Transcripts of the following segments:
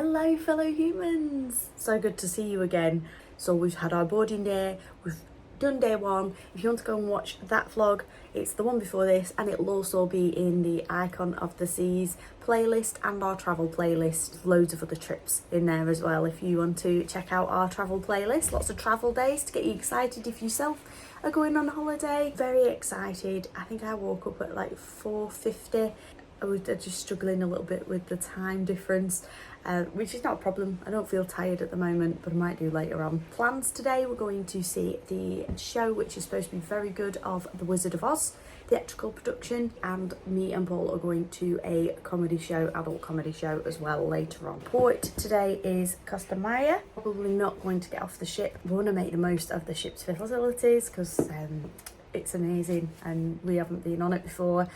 Hello fellow humans, so good to see you again. So we've had our boarding day, we've done day one. If you want to go and watch that vlog, it's the one before this, and it'll also be in the Icon of the Seas playlist and our travel playlist. Loads of other trips in there as well if you want to check out our travel playlist. Lots of travel days to get you excited if yourself are going on holiday. Very excited. I think I woke up at like 4:50. I was just struggling a little bit with the time difference, which is not a problem. I don't feel tired at the moment, but I might do later on. Plans today, we're going to see the show, which is supposed to be very good, of The Wizard of Oz, theatrical production, and me and Paul are going to a comedy show, adult comedy show as well later on. Port today is Costa Maya. Probably not going to get off the ship. We want to make the most of the ship's facilities because it's amazing and we haven't been on it before,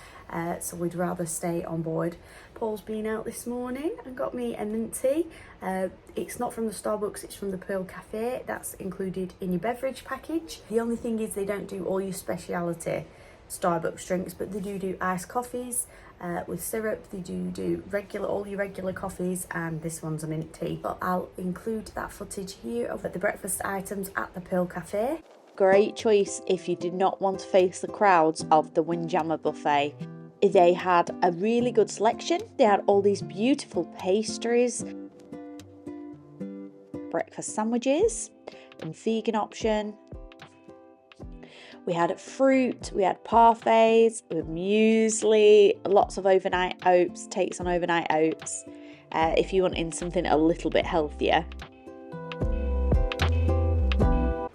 so we'd rather stay on board. Paul's been out this morning and got me a mint tea. It's not from the Starbucks, it's from the Pearl Cafe. That's included in your beverage package. The only thing is they don't do all your speciality Starbucks drinks, but they do iced coffees with syrup. They do all your regular coffees, and this one's a mint tea. But I'll include that footage here of the breakfast items at the Pearl Cafe. Great choice if you did not want to face the crowds of the Windjammer buffet. They had a really good selection. They had all these beautiful pastries, breakfast sandwiches, and vegan option. We had fruit, we had parfaits, with muesli, lots of overnight oats, takes on overnight oats, if you want in something a little bit healthier.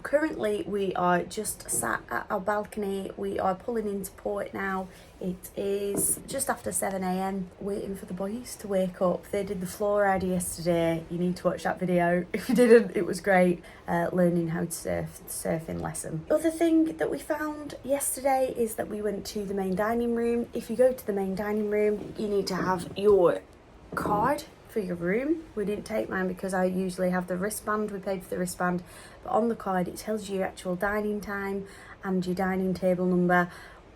Currently we are just sat at our balcony. We are pulling into port now. It is just after 7 a.m. waiting for the boys to wake up. They did the floor ride yesterday. You need to watch that video if you didn't. It was great, learning how to surf, the surfing lesson. Other thing that we found yesterday is that we went to the main dining room. If you go to the main dining room, you need to have your card for your room. We didn't take mine because I usually have the wristband. We paid for the wristband, but on the card it tells you your actual dining time and your dining table number.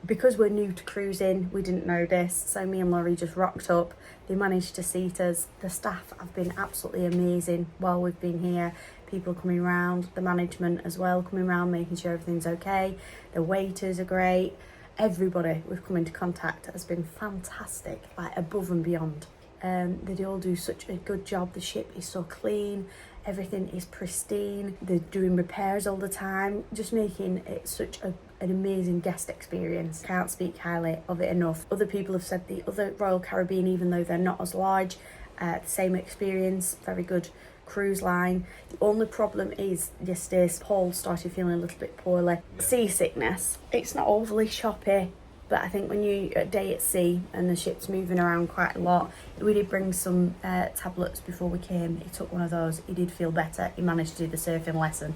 Because we're new to cruising, we didn't know this, so me and Laurie just rocked up. They managed to seat us. The staff have been absolutely amazing while we've been here. People coming around, the management as well coming around, making sure everything's okay. The waiters are great. Everybody we've come into contact has been fantastic, like above and beyond. They all do such a good job. The ship is so clean, everything is pristine. They're doing repairs all the time, just making it such an amazing guest experience. Can't speak highly of it enough. Other people have said the other Royal Caribbean, even though they're not as large, the same experience, very good cruise line. The only problem is yesterday Paul started feeling a little bit poorly. Seasickness. It's not overly choppy, but I think when you're a day at sea and the ship's moving around quite a lot, we did bring some tablets before we came. He took one of those. He did feel better. He managed to do the surfing lesson,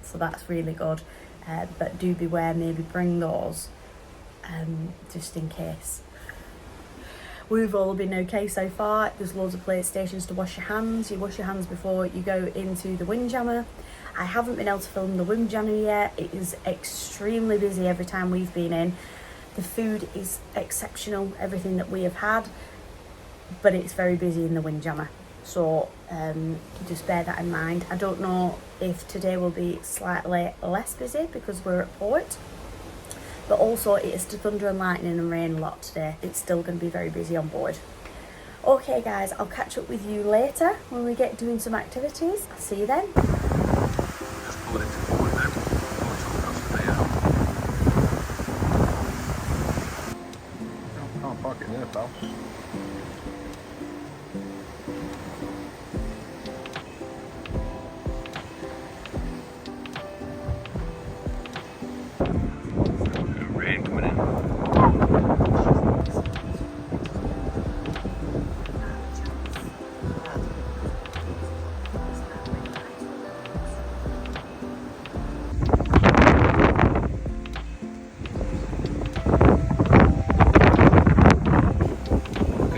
so that's really good. But do beware, maybe bring those just in case. We've all been okay so far. There's loads of play stations to wash your hands. You wash your hands before you go into the Windjammer. I haven't been able to film the Windjammer yet. It is extremely busy every time we've been in. The food is exceptional, everything that we have had, but it's very busy in the Windjammer. So just bear that in mind. I don't know if today will be slightly less busy because we're at port, but also it is to thunder and lightning and rain a lot today. It's still going to be very busy on board. Okay guys, I'll catch up with you later when we get doing some activities. I'll see you then. Can't park it there, pal. Rain coming in.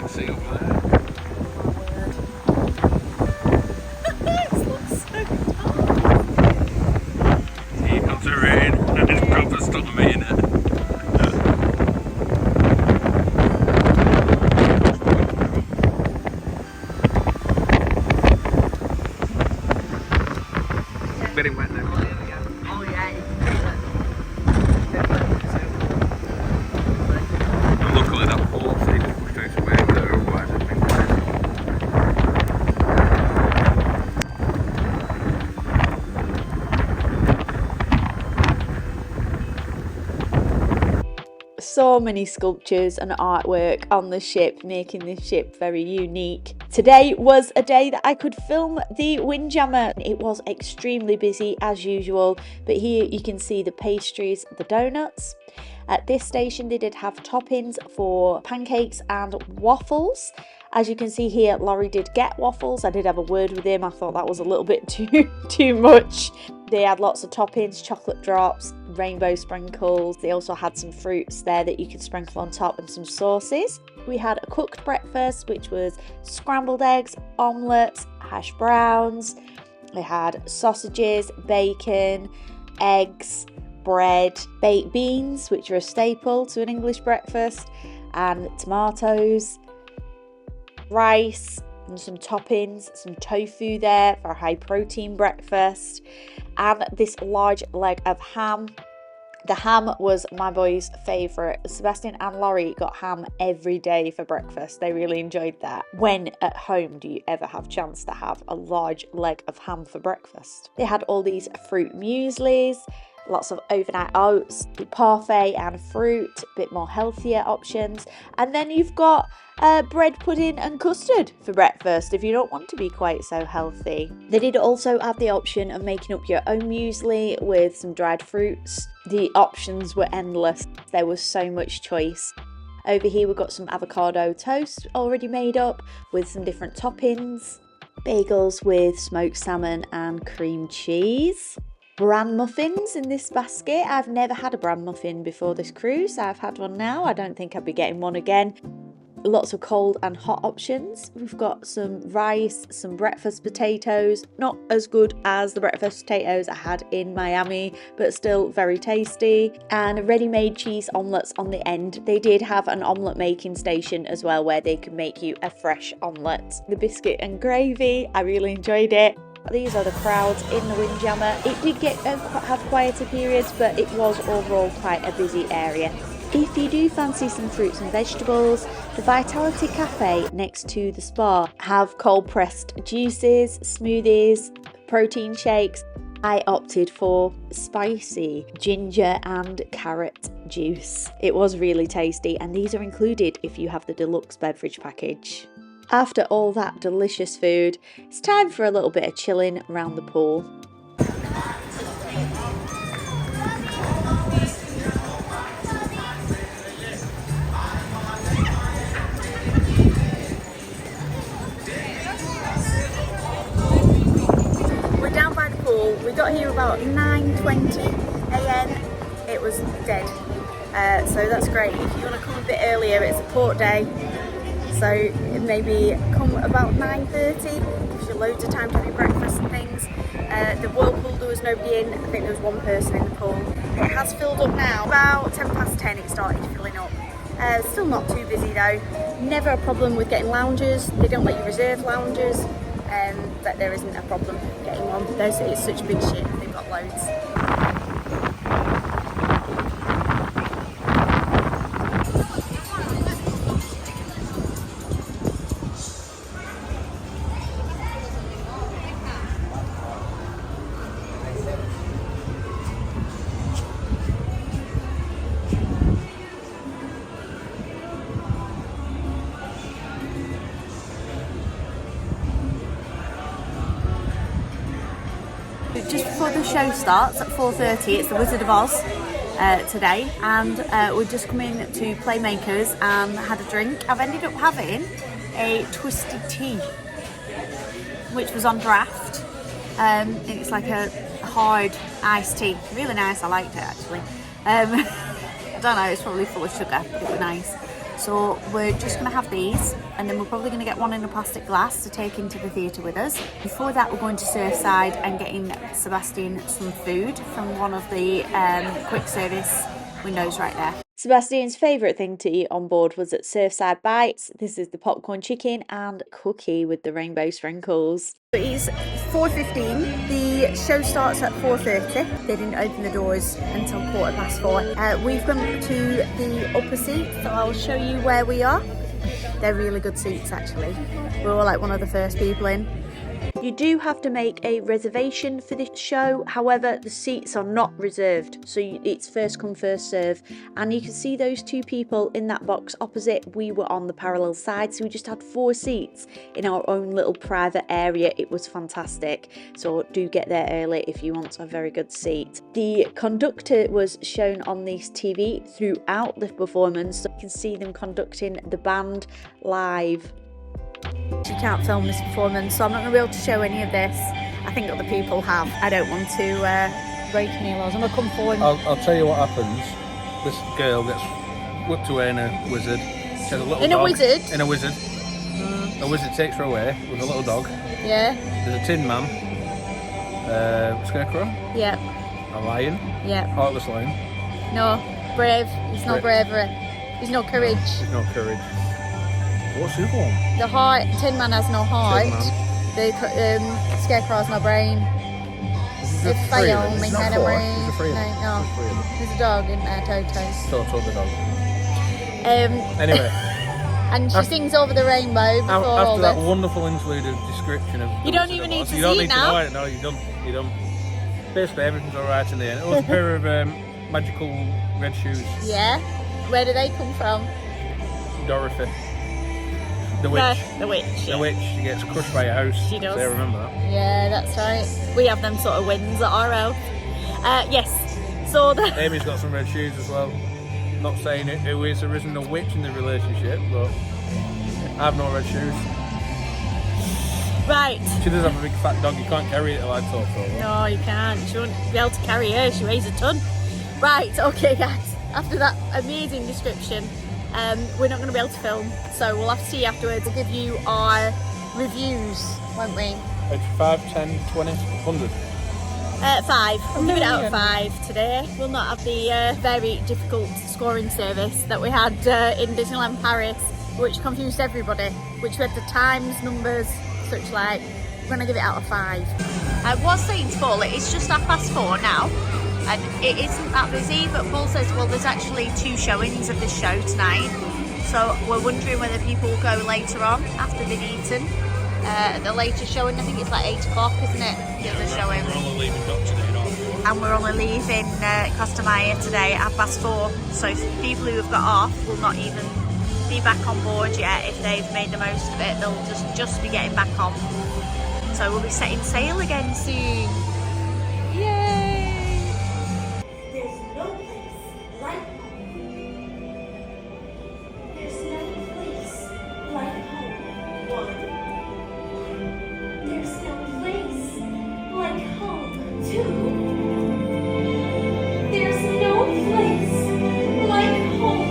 See over there. so many sculptures and artwork on the ship, making this ship very unique. Today was a day that I could film the Windjammer. It was extremely busy as usual, but here you can see the pastries, the donuts. At this station they did have toppings for pancakes and waffles. As you can see here, Laurie did get waffles. I did have a word with him. I thought that was a little bit too much. They had lots of toppings, chocolate drops, rainbow sprinkles. They also had some fruits there that you could sprinkle on top and some sauces. We had a cooked breakfast, which was scrambled eggs, omelettes, hash browns. They had sausages, bacon, eggs, bread, baked beans, which are a staple to an English breakfast, and tomatoes, rice, and some toppings, some tofu there for a high protein breakfast, and this large leg of ham. The ham was my boys' favourite. Sebastian and Laurie got ham every day for breakfast. They really enjoyed that. When at home do you ever have chance to have a large leg of ham for breakfast? They had all these fruit mueslis, lots of overnight oats, parfait and fruit, a bit more healthier options. And then you've got bread pudding and custard for breakfast if you don't want to be quite so healthy. They did also have the option of making up your own muesli with some dried fruits. The options were endless. There was so much choice. Over here we've got some avocado toast already made up with some different toppings. Bagels with smoked salmon and cream cheese. Bran muffins in this basket. I've never had a bran muffin before this cruise. I've had one now. I don't think I'll be getting one again. Lots of cold and hot options. We've got some rice, some breakfast potatoes. Not as good as the breakfast potatoes I had in Miami, but still very tasty. And ready-made cheese omelettes on the end. They did have an omelette making station as well where they could make you a fresh omelette. The biscuit and gravy, I really enjoyed it. These are the crowds in the Windjammer. It did have quieter periods, but it was overall quite a busy area. If you do fancy some fruits and vegetables, the Vitality Cafe next to the spa have cold pressed juices, smoothies, protein shakes. I opted for spicy ginger and carrot juice. It was really tasty, and these are included if you have the deluxe beverage package. After all that delicious food, it's time for a little bit of chilling around the pool. We're down by the pool. We got here about 9:20 a.m. It was dead. So that's great. If you want to come a bit earlier, it's a port day. So maybe come about 9:30, gives you loads of time to have your breakfast and things. The whirlpool, there was nobody in. I think there was one person in the pool. It has filled up now. About 10:10 it started filling up. Still not too busy though. Never a problem with getting lounges. They don't let you reserve lounges, but there isn't a problem getting one. It's such a big ship, they've got loads. Just before the show starts at 4:30, it's the Wizard of Oz today, and we're just come in to Playmakers and had a drink. I've ended up having a twisted tea, which was on draft. It's like a hard iced tea, really nice. I liked it actually. I don't know, it's probably full of sugar, but it was nice. So we're just going to have these, and then we're probably going to get one in a plastic glass to take into the theatre with us. Before that, we're going to Surfside and getting Sebastian some food from one of the quick service windows right there. Sebastian's favourite thing to eat on board was at Surfside Bites. This is the popcorn chicken and cookie with the rainbow sprinkles. It's 4:15. The show starts at 4:30. They didn't open the doors until 4:15. We've come to the upper seat, so I'll show you where we are. They're really good seats actually. We're all like one of the first people in. You do have to make a reservation for this show, however the seats are not reserved, so it's first come first serve. And you can see those two people in that box opposite. We were on the parallel side, so we just had 4 seats in our own little private area. It was fantastic, so do get there early if you want a very good seat. The conductor was shown on this TV throughout the performance, so you can see them conducting the band live. You can't film this performance, so I'm not going to be able to show any of this. I think other people have. I don't want to break any laws. I'm going to come forward. I'll tell you what happens. This girl gets whipped away in a wizard. She has a little In dog. a wizard? In a wizard. A wizard takes her away with a little dog. Yeah. There's a tin man. Scarecrow. Yeah. A lion. Yeah. Heartless lion. No. Brave. There's no bravery. There's no courage. There's no courage. What's the other one? The heart. Tin Man has no heart. Tin The Scarecrow has no brain. They fail There's me not kind of 4. brain. There's 3 of them. No. There's 3 of them. There's a dog in there, Toto. Toto the dog. Anyway. Anyway, And she sings over the rainbow before all after that this. wonderful interlude description of... You don't even need to you don't see need it now. to know it. No, you don't. You don't. Basically, everything's alright in the end. It was a pair of magical red shoes. Yeah. Where do they come from? Dorothy. The witch. The witch. The Yeah. witch. She gets crushed by a house. She does. So I remember that. Yeah, that's right. We have them sort of wins at our house. Yes. So the Amy's got some red shoes as well. Not saying who is or isn't a witch in the relationship, but I have no red shoes. right. She does have a big fat dog. You can't carry it like Toto. No, you can't. She won't be able to carry her. She weighs a ton. Right. Okay, guys. After that amazing description, we're not going to be able to film, so we'll have to see you afterwards. We'll give you our reviews, won't we? It's 5, 10, 20, 100. 5. We'll give it out of 5 today. We'll not have the very difficult scoring service that we had in Disneyland Paris, which confused everybody, which we had the times, numbers, such like. We're going to give it out of 5. I was saying to Paul, it's just 4:30 now, and it isn't that busy, but Paul says, well, there's actually 2 showings of this show tonight, so we're wondering whether people will go later on after they've eaten. The later showing, I think it's like 8 o'clock, isn't it? The other showing. We're only leaving Doctor Day, aren't we? And we're only leaving Costa Maya today at 4:30, so people who have got off will not even be back on board yet. If they've made the most of it, they'll just be getting back on. So we'll be setting sail again soon. Yay! There's no place like home. There's no place like home. 1. There's no place like home. 2. There's no place like home.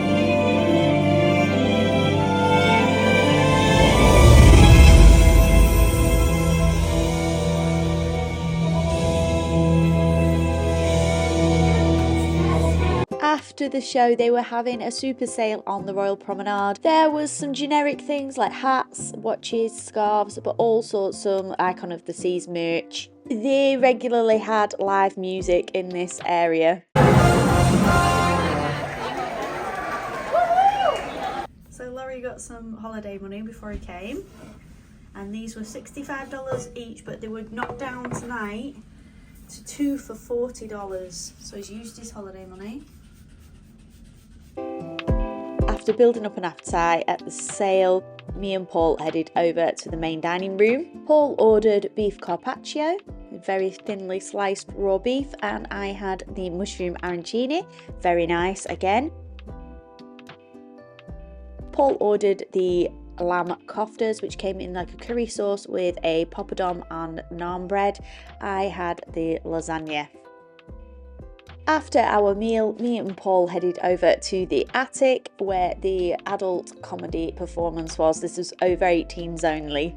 After the show, they were having a super sale on the Royal Promenade. There was some generic things like hats, watches, scarves, but also some Icon of the Seas merch. They regularly had live music in this area. So Laurie got some holiday money before he came, and these were $65 each, but they were knocked down tonight to 2 for $40. So he's used his holiday money. After building up an appetite at the sale, me and Paul headed over to the main dining room. Paul ordered beef carpaccio, very thinly sliced raw beef, and I had the mushroom arancini, very nice again. Paul ordered the lamb koftas, which came in like a curry sauce with a poppadom and naan bread. I had the lasagna. After our meal, me and Paul headed over to the attic where the adult comedy performance was. This was over 18s only.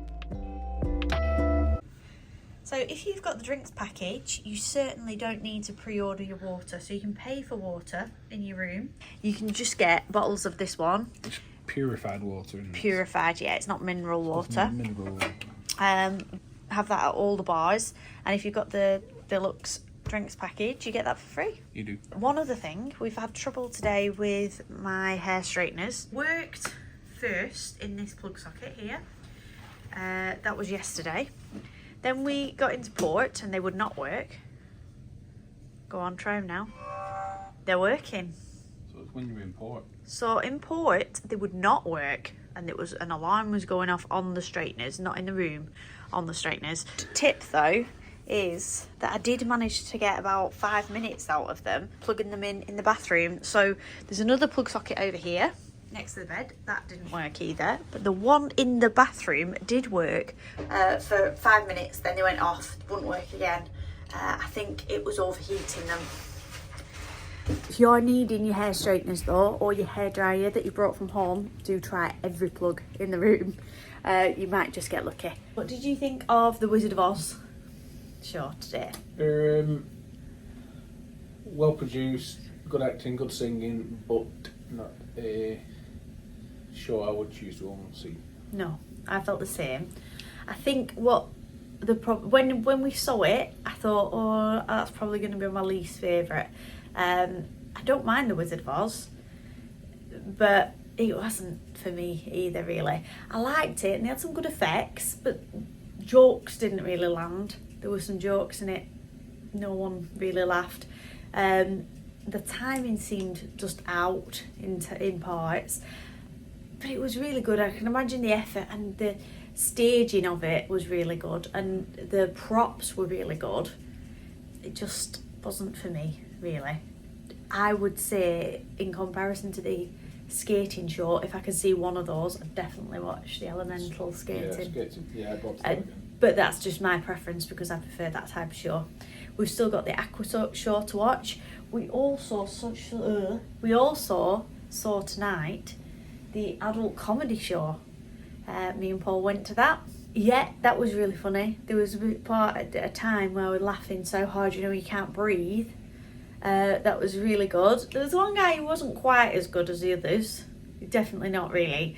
So if you've got the drinks package, you certainly don't need to pre-order your water. So you can pay for water in your room. You can just get bottles of this one. It's purified water. Isn't it? Purified, yeah, it's not mineral water. Mineral water. Have that at all the bars. And if you've got the deluxe drinks package, you get that for free. You do. One other thing, we've had trouble today with my hair straighteners. Worked first in this plug socket here. That was yesterday. Then we got into port and they would not work. Go on, try them now. They're working. So it's when you're in port. So in port, they would not work, and it was an alarm was going off on the straighteners, not in the room, on the straighteners. Tip though is that I did manage to get about 5 minutes out of them, plugging them in the bathroom. So there's another plug socket over here next to the bed. That didn't work either, but the one in the bathroom did work for 5 minutes. Then they went off, wouldn't work again. I think it was overheating them. If you're needing your hair straighteners though, or your hair dryer that you brought from home, do try every plug in the room. You might just get lucky. What did you think of The Wizard of Oz show today? Well produced, good acting, good singing, but not a show I would choose to go and see. No, I felt the same. I think what when we saw it, I thought, oh, that's probably going to be my least favourite. I don't mind The Wizard of Oz, but it wasn't for me either, really. I liked it and they had some good effects, but jokes didn't really land. There were some jokes in it, no one really laughed. The timing seemed just out in parts, but it was really good. I can imagine the effort, and the staging of it was really good, and the props were really good. It just wasn't for me, really. I would say, in comparison to the skating show, if I could see one of those, I'd definitely watch the elemental skating. Yeah, skating. Yeah, I'd watch that again. But that's just my preference because I prefer that type of show. We've still got the aqua show to watch. We also saw tonight the adult comedy show. Me and Paul went to that. Yeah, that was really funny. There was a time where we were laughing so hard, you can't breathe. That was really good. There was one guy who wasn't quite as good as the others. Definitely not really.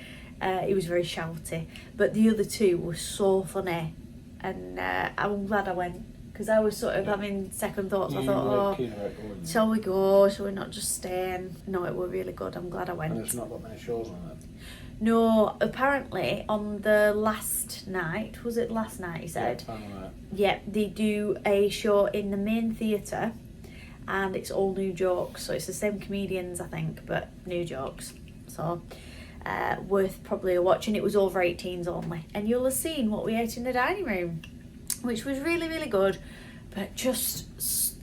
He was very shouty. But the other two were so funny. And I'm glad I went, because I was sort of having second thoughts. I thought, shall we go? Shall we not just stay? No, it were really good. I'm glad I went. And there's not that many shows on that. No, apparently on the last night, was it last night he said? Yeah, they do a show in the main theatre, and it's all new jokes. So it's the same comedians, I think, but new jokes. So worth probably a watch, and it was over 18s only. And you'll have seen what we ate in the dining room, which was really, really good. But just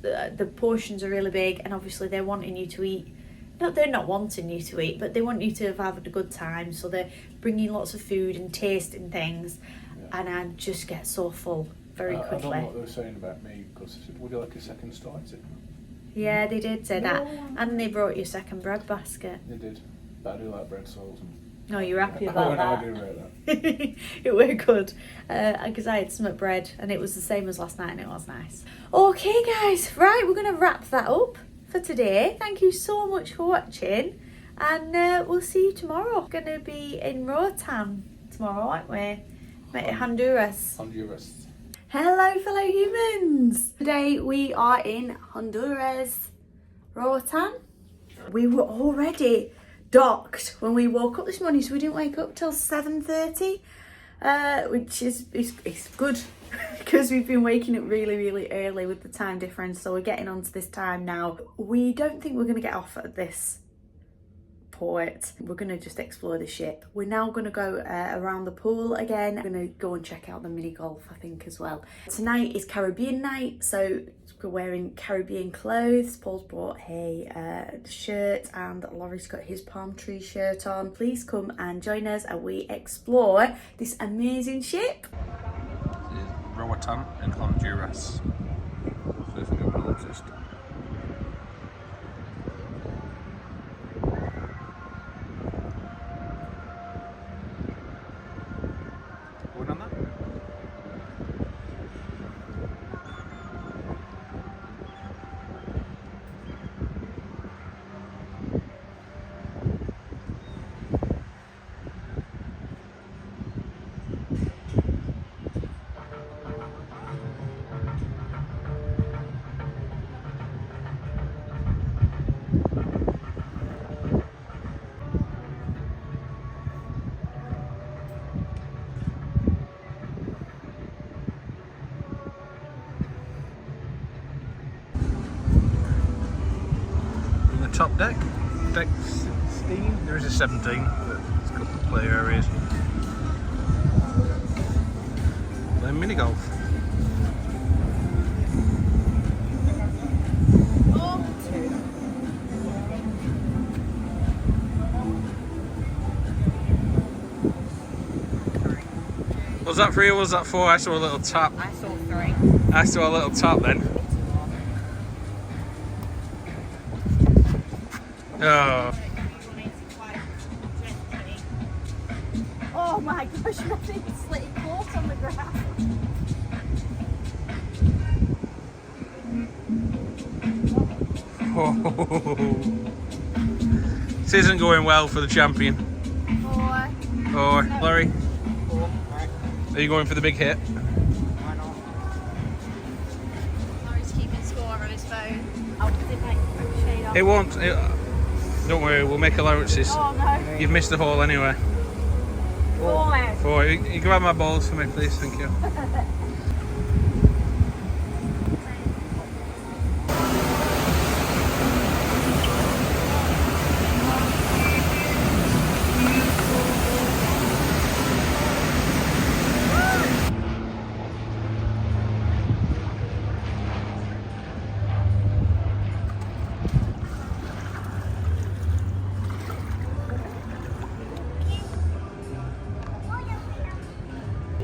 the portions are really big, and obviously they're wanting you to eat. No, they're not wanting you to eat, but they want you to have had a good time. So they're bringing lots of food and tasting things, and I just get so full very quickly. I don't know what they were saying about me, because they said, would you like a second starter? Yeah, they did say that. And they brought you a second bread basket. They did. But I do like bread sauce. No, you're happy about that. I do rate that. It were good. Because I had some bread, and it was the same as last night, and it was nice. Okay, guys. Right, we're going to wrap that up for today. Thank you so much for watching, and we'll see you tomorrow. We're going to be in Roatan tomorrow, aren't we? Honduras. Hello, fellow humans. Today we are in Honduras, Roatan. We were already docked when we woke up this morning, so we didn't wake up till 7:30, which is good because we've been waking up really, really early with the time difference. So we're getting onto this time now. We don't think we're going to get off at this port. We're going to just explore the ship. We're now going to go around the pool again. We're going to go and check out the mini golf, I think, as well. Tonight is Caribbean night, so we're wearing Caribbean clothes. Paul's bought a shirt, and Laurie's got his palm tree shirt on. Please come and join us as we explore this amazing ship. This is Roatan in Honduras. So if anyone noticed. top deck. Deck 16. There is a 17, but it's a couple of play areas. Then mini golf. Was that 3 or was that 4? I saw a little tap. I saw 3. I saw a little tap then. Oh. Oh my gosh, nothing slitting course on the ground. This isn't going well for the champion. 4. Oh, Larry, 4. Right. are you going for the big hit? Why not? Laurie's keeping score on his phone. Oh, did it make a shade off? It won't. Don't worry, we'll make allowances. Oh no. You've missed the hole anyway. 4. 4. You grab my balls for me, please. Thank you.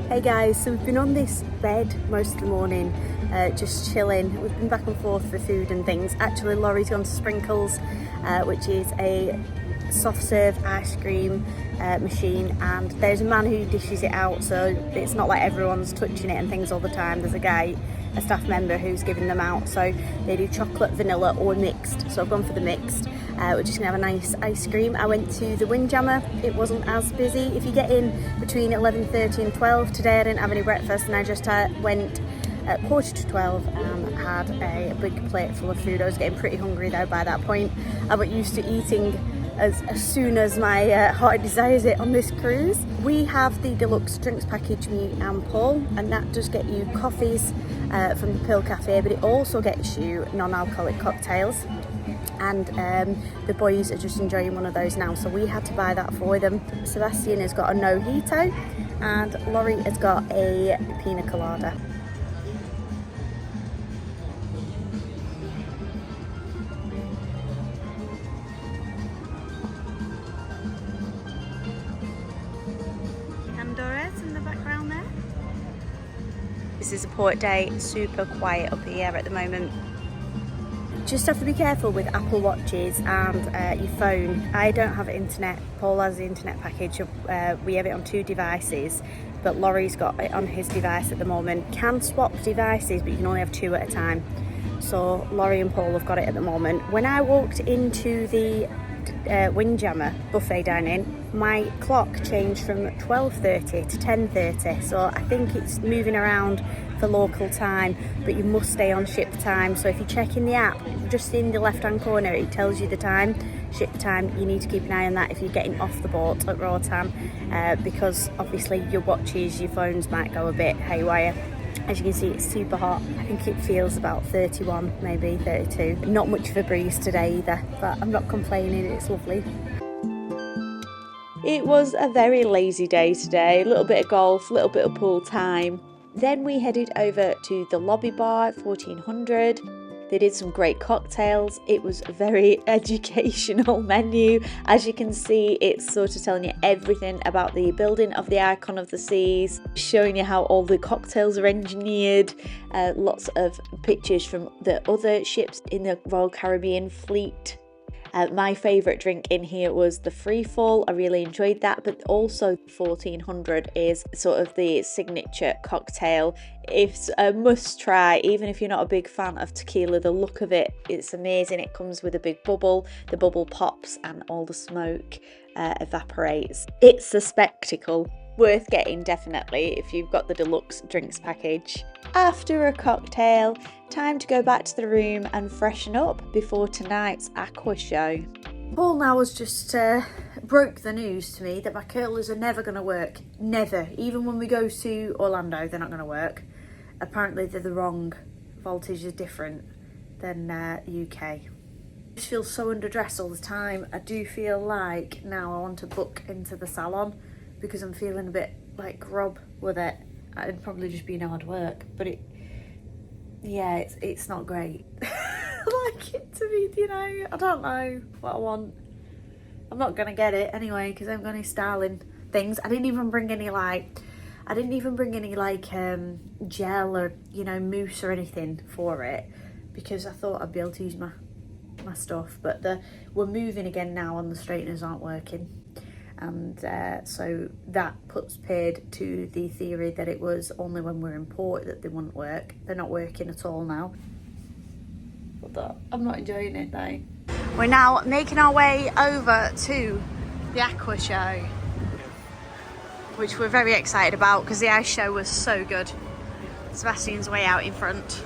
Hey guys, so we've been on this bed most of the morning, just chilling. We've been back and forth for food and things. Actually, Laurie's gone to Sprinkles, which is a soft serve ice cream machine, and there's a man who dishes it out, so it's not like everyone's touching it and things all the time. There's a guy, a staff member, who's giving them out, so they do chocolate, vanilla or mixed. So I've gone for the mixed. We're just gonna have a nice ice cream. I went to the Windjammer. It wasn't as busy. If you get in between 11:30 and 12, today I didn't have any breakfast and I just went at 11:45 and had a big plate full of food. I was getting pretty hungry though by that point. I got used to eating as soon as my heart desires it on this cruise. We have the deluxe drinks package, me and Paul, and that does get you coffees from the Pearl Cafe, but it also gets you non-alcoholic cocktails. And the boys are just enjoying one of those now, so we had to buy that for them. Sebastian has got a mojito and Laurie has got a pina colada. Pandora's in the background there. This is a port day, super quiet up here at the moment. Just have to be careful with Apple Watches and your phone. I don't have internet. Paul has the internet package. We have it on 2 devices, but Laurie's got it on his device at the moment. Can swap devices, but you can only have 2 at a time. So Laurie and Paul have got it at the moment. When I walked into the Windjammer buffet dining, my clock changed from 12:30 to 10:30. So I think it's moving around for local time, but you must stay on ship time. So if you check in the app, just in the left hand corner, it tells you the time, ship time. You need to keep an eye on that if you're getting off the boat at Rotterdam, because obviously your watches, your phones might go a bit haywire. As you can see, it's super hot. I think it feels about 31, maybe 32. Not much of a breeze today either, but I'm not complaining, it's lovely. It was a very lazy day today, a little bit of golf, a little bit of pool time. Then we headed over to the lobby bar at 1400. They did some great cocktails. It was a very educational menu. As you can see, it's sort of telling you everything about the building of the Icon of the Seas, showing you how all the cocktails are engineered. Lots of pictures from the other ships in the Royal Caribbean fleet. My favourite drink in here was the Free Fall. I really enjoyed that, but also 1400 is sort of the signature cocktail. It's a must try, even if you're not a big fan of tequila. The look of it, it's amazing. It comes with a big bubble, the bubble pops and all the smoke evaporates. It's a spectacle. Worth getting, definitely, if you've got the deluxe drinks package. After a cocktail, time to go back to the room and freshen up before tonight's aqua show. Paul now has just broke the news to me that my curlers are never going to work. Never. Even when we go to Orlando, they're not going to work. Apparently they're the wrong voltage, is different than UK. just feel so underdressed all the time. I do feel like now I want to book into the salon because I'm feeling a bit like grub with it. It'd probably just be hard work, but it's not great. I like it to be, I don't know what I want. I'm not gonna get it anyway because I haven't got any styling things. I didn't even bring any gel or mousse or anything for it because I thought I'd be able to use my stuff. But we're moving again now and the straighteners aren't working, and so that puts paid to the theory that it was only when we're in port that they wouldn't work. They're not working at all now. But I'm not enjoying it though. We're now making our way over to the Aqua Show, which we're very excited about because the ice show was so good. Sebastian's way out in front.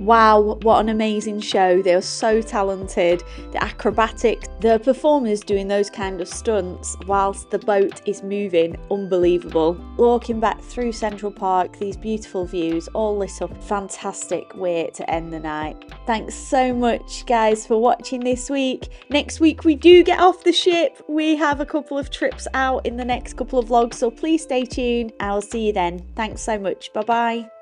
Wow, what an amazing show. They are so talented. The acrobatics, the performers doing those kind of stunts whilst the boat is moving, unbelievable. Walking back through Central Park, these beautiful views, all lit up. Fantastic way to end the night. Thanks so much, guys, for watching this week. Next week we do get off the ship. We have a couple of trips out in the next couple of vlogs, so please stay tuned. I will see you then. Thanks so much. Bye bye.